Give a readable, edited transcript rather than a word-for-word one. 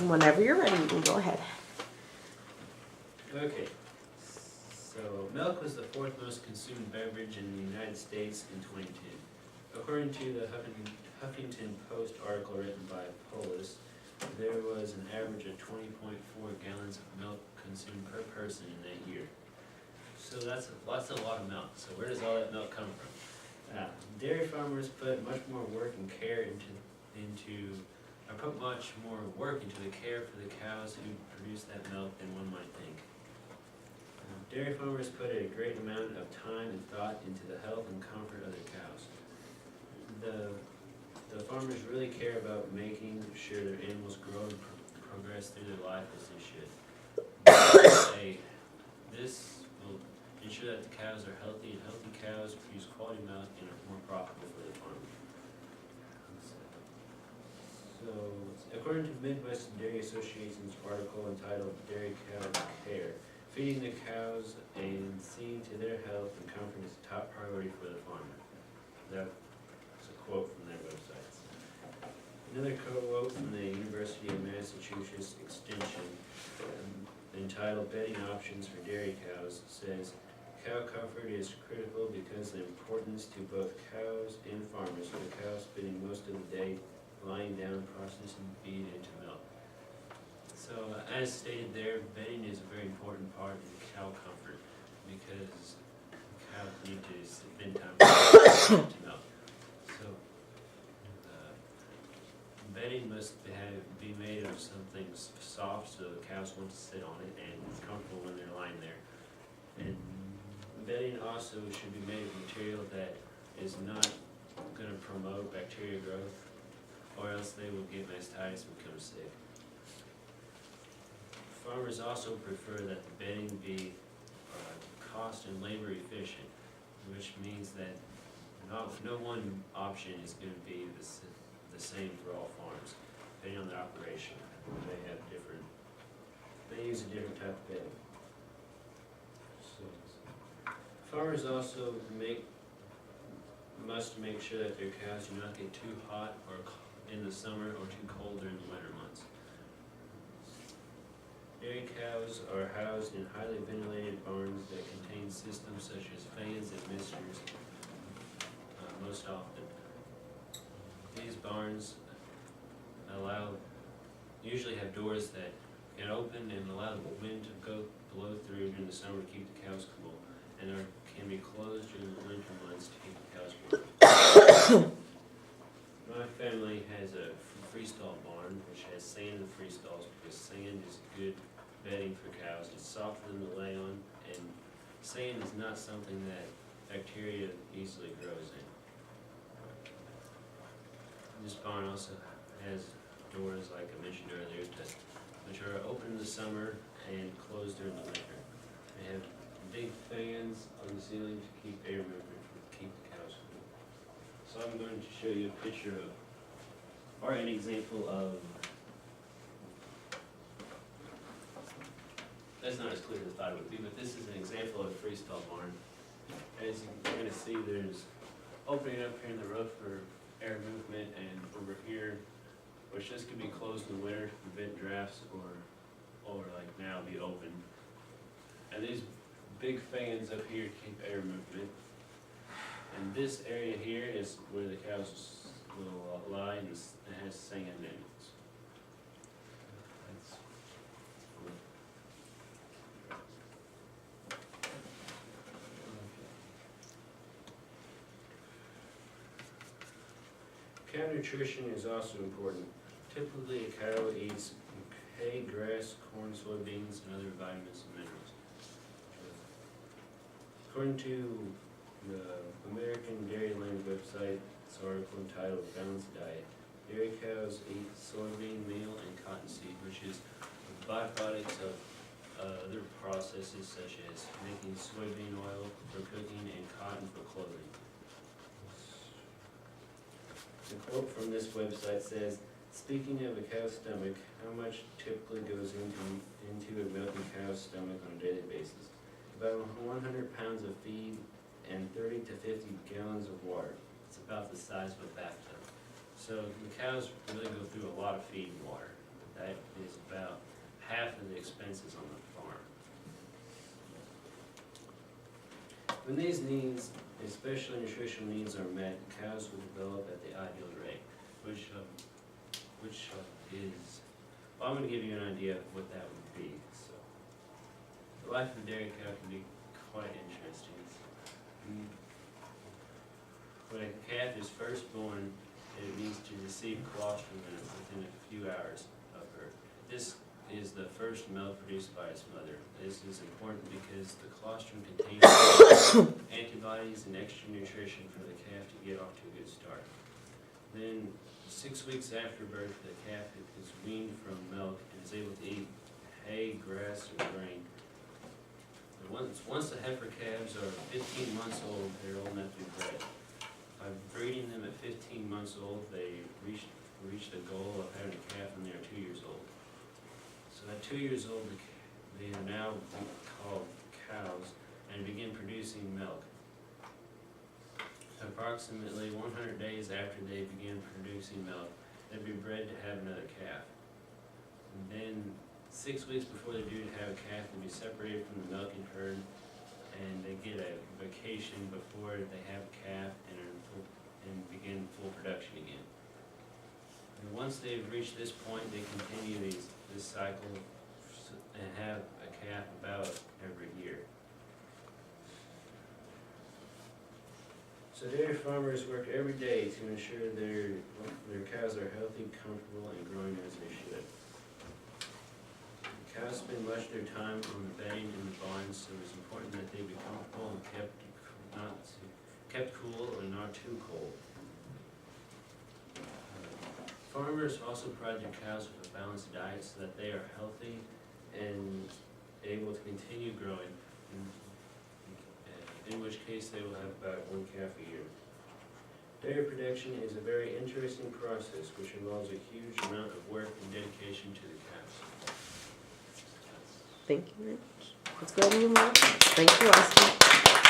Whenever you're ready, you can go ahead. Okay, so milk was the fourth most consumed beverage in the United States in 2010. According to the Huffington Post article written by Polis, there was an average of 20.4 gallons of milk consumed per person in that year. So that's a lot of milk. So where does all that milk come from? Dairy farmers put much more work and care put much more work into the care for the cows who produce that milk than one might think. Dairy farmers put a great amount of time and thought into the health and comfort of their cows. The farmers really care about making sure their animals grow and progress through their life as they should. This will ensure that the cows are healthy, and healthy cows produce quality milk and are more profitable for the farmer. So, according to Midwest Dairy Association's article entitled Dairy Cow Care, feeding the cows and seeing to their health and comfort is a top priority for the farmer. That's a quote from their website. Another quote from the University of Massachusetts Extension entitled Bedding Options for Dairy Cows says, cow comfort is critical because of the importance to both cows and farmers, with the cow spending most of the day lying down, processing feed into milk. So, as stated there, bedding is a very important part of cow comfort because cows need to spend time to milk. So, bedding must be made of something soft so the cows want to sit on it and it's comfortable when they're lying there. And bedding also should be made of material that is not going to promote bacteria growth, or else they will get mastitis and become sick. Farmers also prefer that the bedding be cost and labor efficient, which means that no one option is going to be the same for all farms, depending on their operation. They use a different type of bedding. So, farmers also must make sure that their cows do not get too hot or in the summer or too cold during the winter months. Dairy cows are housed in highly ventilated barns that contain systems such as fans and misters most often. These barns usually have doors that can open and allow the wind to blow through during the summer to keep the cows cool, and can be closed during the winter months to keep the cows warm. My family has a freestall barn which has sand in the freestalls because sand is good bedding for cows. It's soft for them to lay on, and sand is not something that bacteria easily grows in. This barn also has doors, like I mentioned earlier, which are open in the summer and closed during the winter. They have big fans on the ceiling to keep air movement, to keep the cows cool. So I'm going to show you a picture of, or an example of, that's not as clear as I thought it would be, but this is an example of a freestall barn. As you're going to see, there's opening up here in the roof for air movement, and over here, which this could be closed in the winter to prevent drafts, or like now be open. And these big fans up here keep air movement. And this area here is where the cows will lie, and it has sand in it. Cow nutrition is also important. Typically, a cow eats hay, grass, corn, soybeans, and other vitamins and minerals. According to the American Dairyland website, this article entitled Balanced Diet, dairy cows eat soybean meal and cottonseed, which is byproducts of other processes such as making soybean oil for cooking and cotton for clothing. The quote from this website says, speaking of a cow's stomach, how much typically goes into a milking cow's stomach on a daily basis? About 100 pounds of feed and 30 to 50 gallons of water. It's about the size of a bathtub. So the cows really go through a lot of feed and water. That is expenses on the farm. When these needs, especially nutritional needs, are met, cows will develop at the ideal rate, which is, well, I'm going to give you an idea of what that would be. So, the life of a dairy cow can be quite interesting. When a calf is first born, it needs to receive colostrum within a few hours of birth. This is the first milk produced by its mother. This is important because the colostrum contains antibodies and extra nutrition for the calf to get off to a good start. Then, 6 weeks after birth, the calf is weaned from milk and is able to eat hay, grass, or grain. And once the heifer calves are 15 months old, they're old enough to be bred. By breeding them at 15 months old, they reach the goal of having a calf when they are 2 years old. So at 2 years old, they are now called cows and begin producing milk. Approximately 100 days after they begin producing milk, they'll be bred to have another calf. And then 6 weeks before they're due to have a calf, they'll be separated from the milking herd, and they get a vacation before they have a calf and begin full production again. And once they've reached this point, they continue this cycle and have a calf about every year. So dairy farmers work every day to ensure their cows are healthy, comfortable, and growing as they should. Cows spend much of their time on the bedding in the barns, so it's important that they be comfortable and kept cool and not too cold. Farmers also provide their cows with a balanced diet so that they are healthy and able to continue growing, in which case they will have about 1 calf a year. Dairy production is a very interesting process which involves a huge amount of work and dedication to the cows. Thank you, Rich. Let's go ahead and move on. Thank you, Austin.